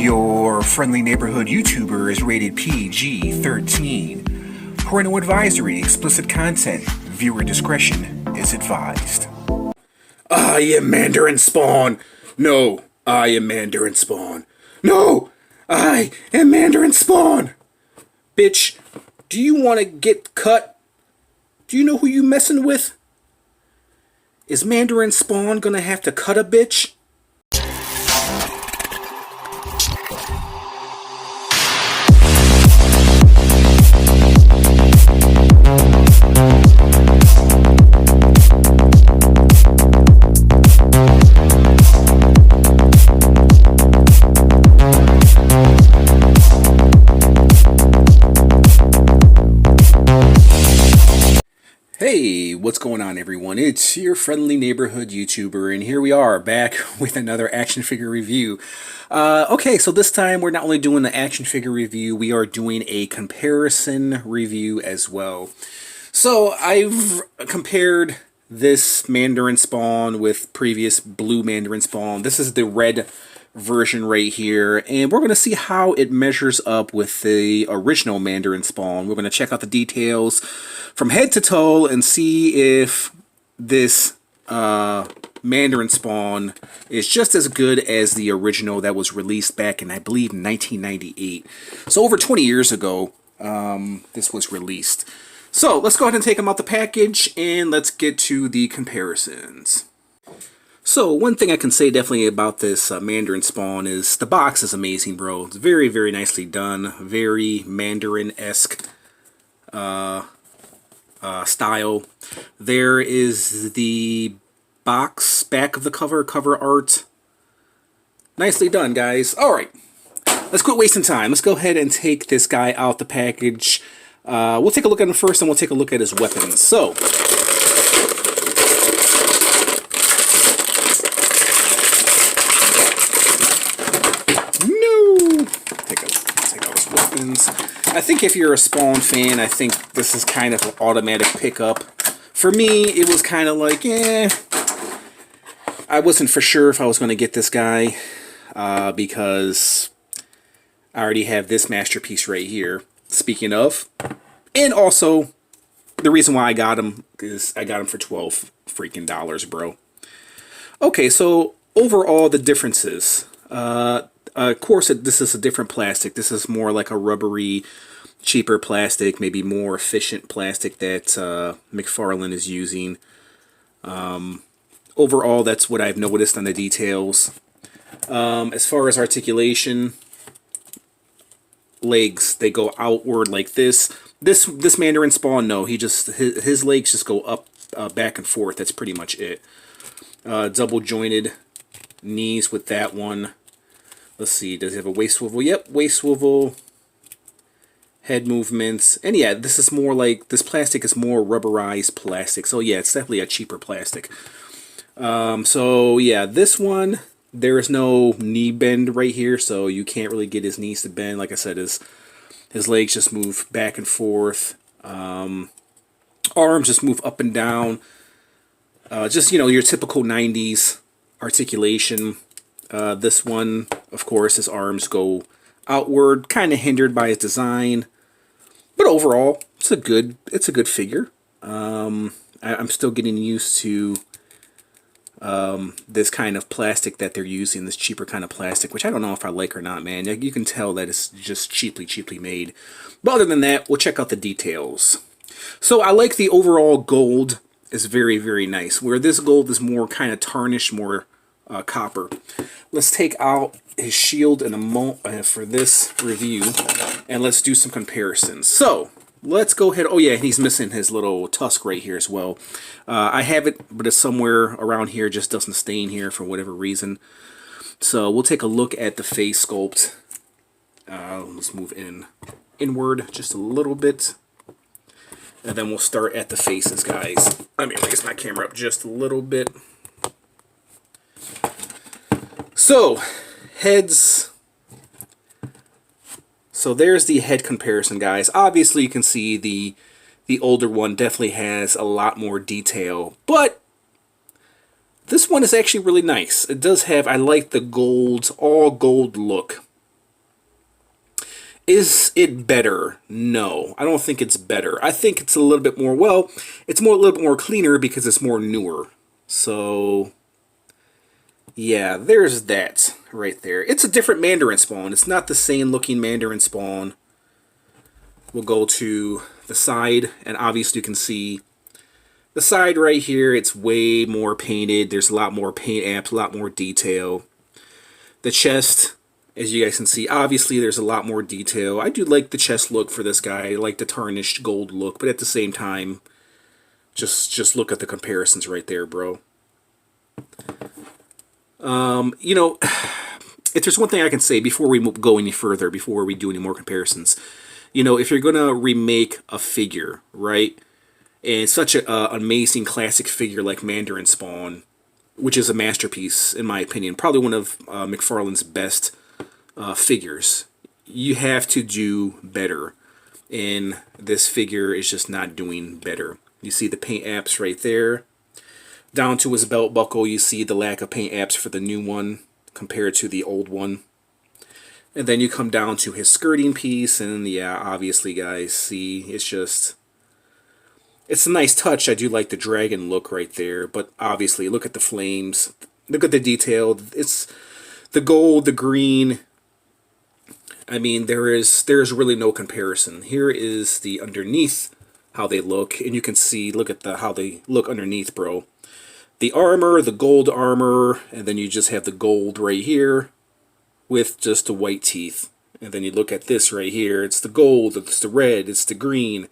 Your friendly neighborhood YouTuber is rated PG-13. Parental advisory, explicit content, viewer discretion is advised. I am Mandarin Spawn. No, I am Mandarin Spawn. No, I am Mandarin Spawn. Bitch, do you want to get cut? Do you know who you messing with? Is Mandarin Spawn gonna have to cut a bitch? Hey, what's going on everyone? It's your friendly neighborhood YouTuber, and here we are back with another action figure review. Okay, so this time we're not only doing the action figure review, we are doing a comparison review as well. So I've compared this Mandarin Spawn with previous blue Mandarin Spawn. This is the red version right here, and we're going to see how it measures up with the original Mandarin Spawn. We're going to check out the details from head to toe and see if this Mandarin Spawn is just as good as the original that was released back in, I believe, 1998. So over 20 years ago, this was released. So let's go ahead and take them out the package and let's get to the comparisons. So one thing I can say definitely about this Mandarin Spawn is the box is amazing, bro. It's very, very nicely done. Very Mandarin-esque style. There is the box back of the cover art. Nicely done, guys. Alright, let's quit wasting time. Let's go ahead and take this guy out the package. We'll take a look at him first, and we'll take a look at his weapons. So, take out his weapons. I think if you're a Spawn fan, I think this is kind of an automatic pickup. For me, it was kind of like, I wasn't for sure if I was going to get this guy, because I already have this masterpiece right here. Speaking of, and also, the reason why I got him is I got him for $12 freaking dollars, bro. Okay, so overall, the differences. Of course, this is a different plastic. This is more like a rubbery, cheaper plastic, maybe more efficient plastic that McFarlane is using. Overall, that's what I've noticed on the details. As far as articulation, legs, they go outward like this. This Mandarin Spawn, no, his legs just go up, back and forth. That's pretty much it. Double jointed knees with that one. Let's see, does he have a waist swivel? Yep, waist swivel, head movements. And yeah, this is more like, this plastic is more rubberized plastic. So yeah, it's definitely a cheaper plastic. So yeah, this one, there is no knee bend right here, so you can't really get his knees to bend. Like I said, his legs just move back and forth. Arms just move up and down. Just, you know, your typical 90s articulation. This one, of course, his arms go outward, kind of hindered by his design. But overall, it's a good figure. I'm still getting used to this kind of plastic that they're using, this cheaper kind of plastic, which I don't know if I like or not, man. You can tell that it's just cheaply made. But other than that, we'll check out the details. So I like the overall gold is very, very nice, where this gold is more kind of tarnished, more copper. Let's take out his shield in a moment for this review, and let's do some comparisons. So let's go ahead. Oh yeah, he's missing his little tusk right here as well. I have it, but it's somewhere around here. Just doesn't stay in here for whatever reason. So we'll take a look at the face sculpt. Let's move inward just a little bit, and then we'll start at the faces, guys. Let me raise my camera up just a little bit. So, heads. So there's the head comparison, guys. Obviously, you can see the older one definitely has a lot more detail, but this one is actually really nice. It does have, I like the gold, all gold look Is it better? No, I don't think it's better. I think it's a little bit more, well, it's more a little bit more cleaner because it's more newer. So, yeah, there's that right there. It's a different Mandarin spawn. It's not the same looking Mandarin spawn. We'll go to the side, and obviously you can see the side right here. It's way more painted. There's a lot more paint apps, a lot more detail. The chest, as you guys can see, obviously there's a lot more detail. I do like the chest look for this guy. I like the tarnished gold look, but at the same time, just look at the comparisons right there, bro. You know, if there's one thing I can say before we go any further, before we do any more comparisons, you know, if you're going to remake a figure, right, and such an amazing classic figure like Mandarin Spawn, which is a masterpiece, in my opinion, probably one of McFarlane's best figures, you have to do better. And this figure is just not doing better. You see the paint apps right there. Down to his belt buckle, you see the lack of paint apps for the new one compared to the old one. And then you come down to his skirting piece, and yeah, obviously, guys, see, it's just... It's a nice touch. I do like the dragon look right there, but obviously, look at the flames. Look at the detail. It's the gold, the green. I mean, there's really no comparison. Here is the underneath, how they look, and you can see, look at how they look underneath, bro. The armor, the gold armor, and then you just have the gold right here with just the white teeth. And then you look at this right here. It's the gold, it's the red, it's the green.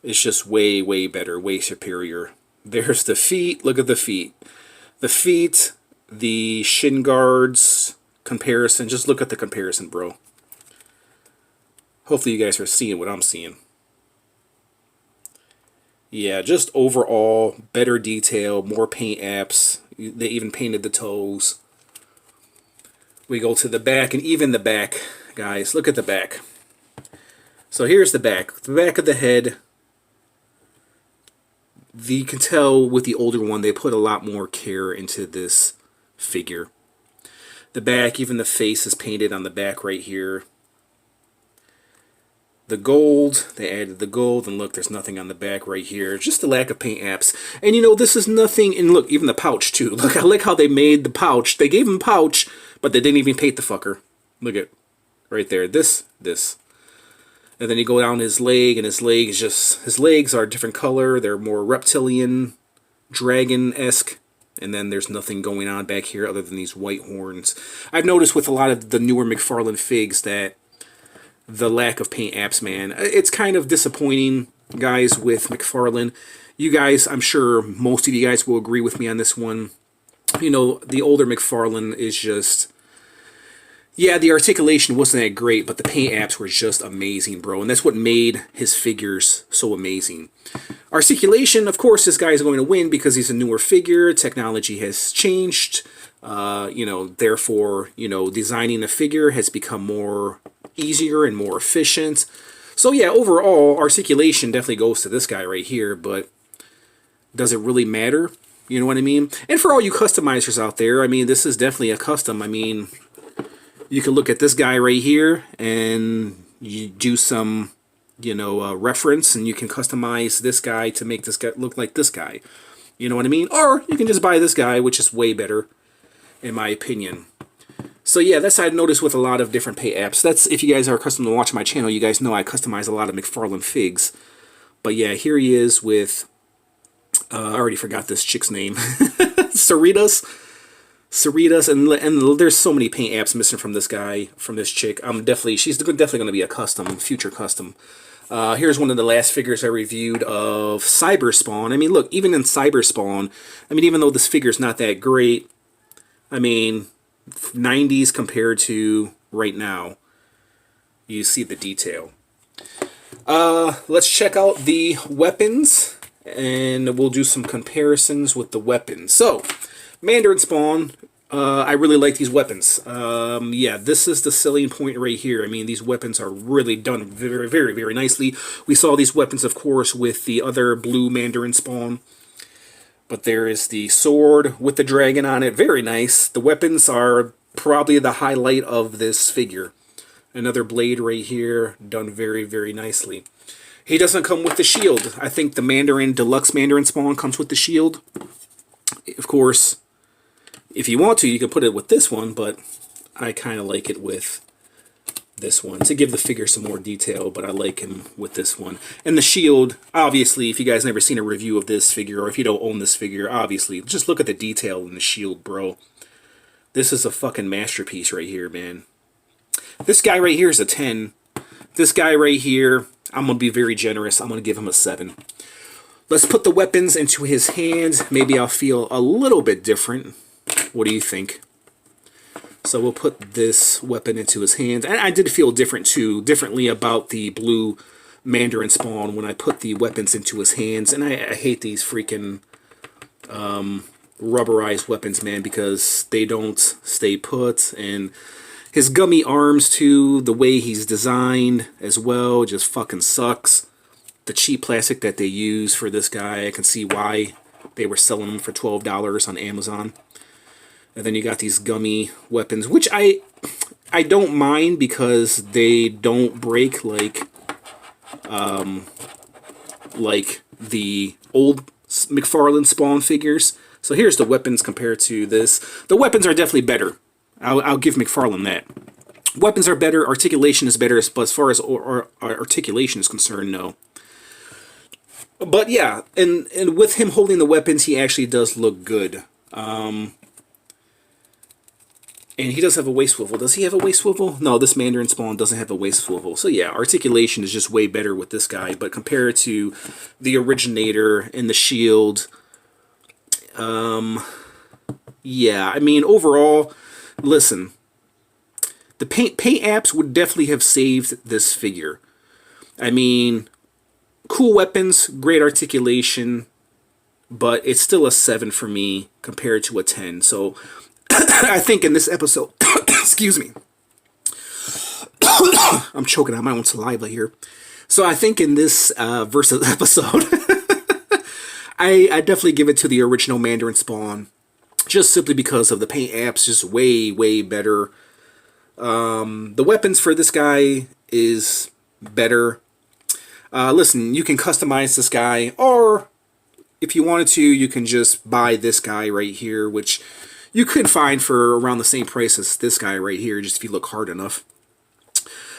It's just way, way better, way superior. There's the feet. Look at the feet. The feet, the shin guards comparison. Just look at the comparison, bro. Hopefully you guys are seeing what I'm seeing. Yeah, just overall, better detail, more paint apps. They even painted the toes. We go to the back, and even the back, guys, look at the back. So here's the back. The back of the head. You can tell with the older one, they put a lot more care into this figure. The back, even the face is painted on the back right here. The gold, they added the gold, and look, there's nothing on the back right here. Just the lack of paint apps. And you know, this is nothing, and look, even the pouch too. Look, I like how they made the pouch. They gave him pouch, but they didn't even paint the fucker. Look at, right there, this. And then you go down his leg, and his leg is just, his legs are a different color. They're more reptilian, dragon-esque. And then there's nothing going on back here other than these white horns. I've noticed with a lot of the newer McFarlane figs that the lack of paint apps, man. It's kind of disappointing, guys, with McFarlane. You guys, I'm sure most of you guys will agree with me on this one. You know, the older McFarlane is just... Yeah, the articulation wasn't that great, but the paint apps were just amazing, bro. And that's what made his figures so amazing. Articulation, of course, this guy is going to win because he's a newer figure. Technology has changed. You know, therefore, you know, designing a figure has become more easier and more efficient. So yeah, overall, articulation definitely goes to this guy right here, but does it really matter? You know what I mean? And for all you customizers out there, I mean, this is definitely a custom. I mean, you can look at this guy right here and you do some, you know, reference, and you can customize this guy to make this guy look like this guy. You know what I mean? Or you can just buy this guy, which is way better, in my opinion. So yeah, that's what I've noticed with a lot of different paint apps. That's, if you guys are accustomed to watching my channel, you guys know I customize a lot of McFarlane figs. But yeah, here he is with, I already forgot this chick's name. Cerritos, and there's so many paint apps missing from this guy, from this chick. She's definitely going to be a custom, future custom. Here's one of the last figures I reviewed of Cyberspawn. I mean, look, even in Cyberspawn, I mean, even though this figure's not that great, I mean, 90s compared to right now, you see the detail. Let's check out the weapons, and we'll do some comparisons with the weapons. So, Mandarin Spawn, I really like these weapons. Yeah, this is the selling point right here. I mean, these weapons are really done very, very, very nicely. We saw these weapons, of course, with the other blue Mandarin Spawn. But there is the sword with the dragon on it. Very nice. The weapons are probably the highlight of this figure. Another blade right here, done very, very nicely. He doesn't come with the shield. I think the Mandarin, Deluxe Mandarin Spawn comes with the shield. Of course, if you want to, you can put it with this one, but I kind of like it with this one to give the figure some more detail, but I like him with this one. And the shield, obviously, if you guys never seen a review of this figure, or if you don't own this figure, obviously, just look at the detail in the shield, bro. This is a fucking masterpiece right here, man. This guy right here is a 10. This guy right here, I'm going to be very generous. I'm going to give him a 7. Let's put the weapons into his hands. Maybe I'll feel a little bit different. What do you think? So we'll put this weapon into his hands. And I did feel differently about the blue Mandarin Spawn when I put the weapons into his hands. And I hate these freaking rubberized weapons, man, because they don't stay put. And his gummy arms, too, the way he's designed as well, just fucking sucks. The cheap plastic that they use for this guy, I can see why they were selling them for $12 on Amazon. And then you got these gummy weapons, which I don't mind because they don't break like the old McFarlane Spawn figures. So here's the weapons compared to this. The weapons are definitely better. I'll give McFarlane that. Weapons are better, articulation is better, but as far as articulation is concerned, no. But yeah, and with him holding the weapons, he actually does look good. And he does have a waist swivel. Does he have a waist swivel? No, this Mandarin Spawn doesn't have a waist swivel. So yeah, articulation is just way better with this guy. But compared to the originator and the shield, yeah, I mean, overall, listen, the paint apps would definitely have saved this figure. I mean, cool weapons, great articulation, but it's still a 7 for me compared to a 10. So I think in this episode, excuse me, I'm choking on my own saliva here. So I think in this versus episode, I definitely give it to the original Mandarin Spawn, just simply because of the paint apps, just way, way better. The weapons for this guy is better. Listen, you can customize this guy, or if you wanted to, you can just buy this guy right here, which you could find for around the same price as this guy right here, just if you look hard enough.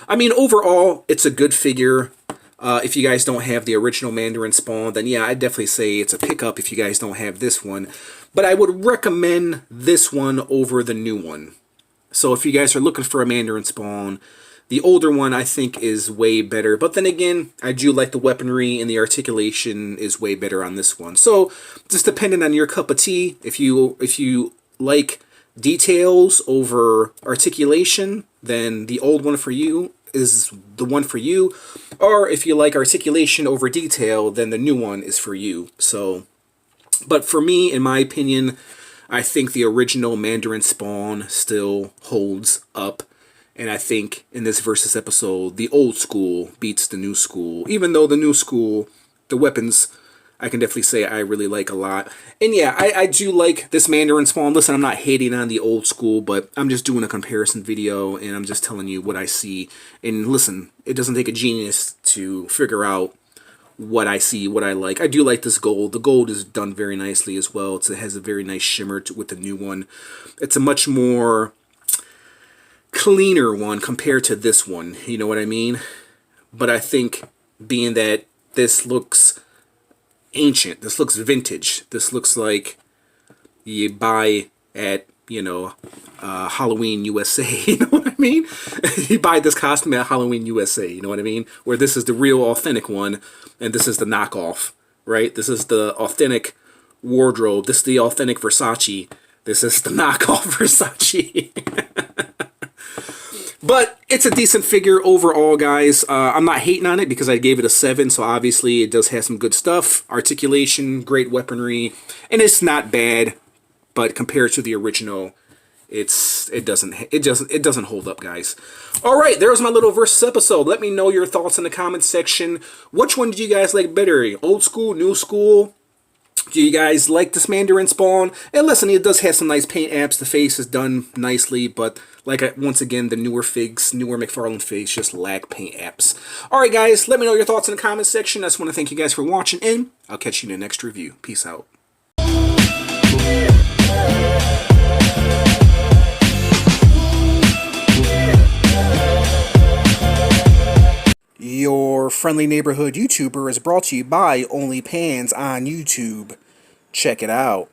I mean, overall, it's a good figure. If you guys don't have the original Mandarin Spawn, then yeah, I'd definitely say it's a pickup if you guys don't have this one. But I would recommend this one over the new one. So if you guys are looking for a Mandarin Spawn, the older one I think is way better. But then again, I do like the weaponry, and the articulation is way better on this one. So just depending on your cup of tea, if you like details over articulation, then the old one for you is the one for you. Or if you like articulation over detail, then the new one is for you. So, but for me, in my opinion, I think the original Mandarin Spawn still holds up. And I think in this versus episode, the old school beats the new school. Even though the new school, the weapons, I can definitely say I really like a lot. And yeah, I do like this Mandarin Spawn. Listen, I'm not hating on the old school, but I'm just doing a comparison video, and I'm just telling you what I see. And listen, it doesn't take a genius to figure out what I see, what I like. I do like this gold. The gold is done very nicely as well. It has a very nice shimmer with the new one. It's a much more cleaner one compared to this one. You know what I mean? But I think being that this looks ancient, this looks vintage, this looks like you buy at, you know, Halloween USA, you know what I mean? You buy this costume at Halloween USA, you know what I mean? Where this is the real authentic one, and this is the knockoff, right? This is the authentic wardrobe, this is the authentic Versace, this is the knockoff Versace. But it's a decent figure overall, guys. I'm not hating on it because I gave it a 7, so obviously it does have some good stuff. Articulation, great weaponry, and it's not bad. But compared to the original, it doesn't hold up, guys. All right, there's my little versus episode. Let me know your thoughts in the comments section. Which one did you guys like better? Old school, new school? Do you guys like this Mandarin spawn? And listen, it does have some nice paint apps. The face is done nicely, but once again, the newer McFarlane figs just lack paint apps. Alright guys, let me know your thoughts in the comments section. I just want to thank you guys for watching, and I'll catch you in the next review. Peace out. Your friendly neighborhood YouTuber is brought to you by OnlyPans on YouTube. Check it out.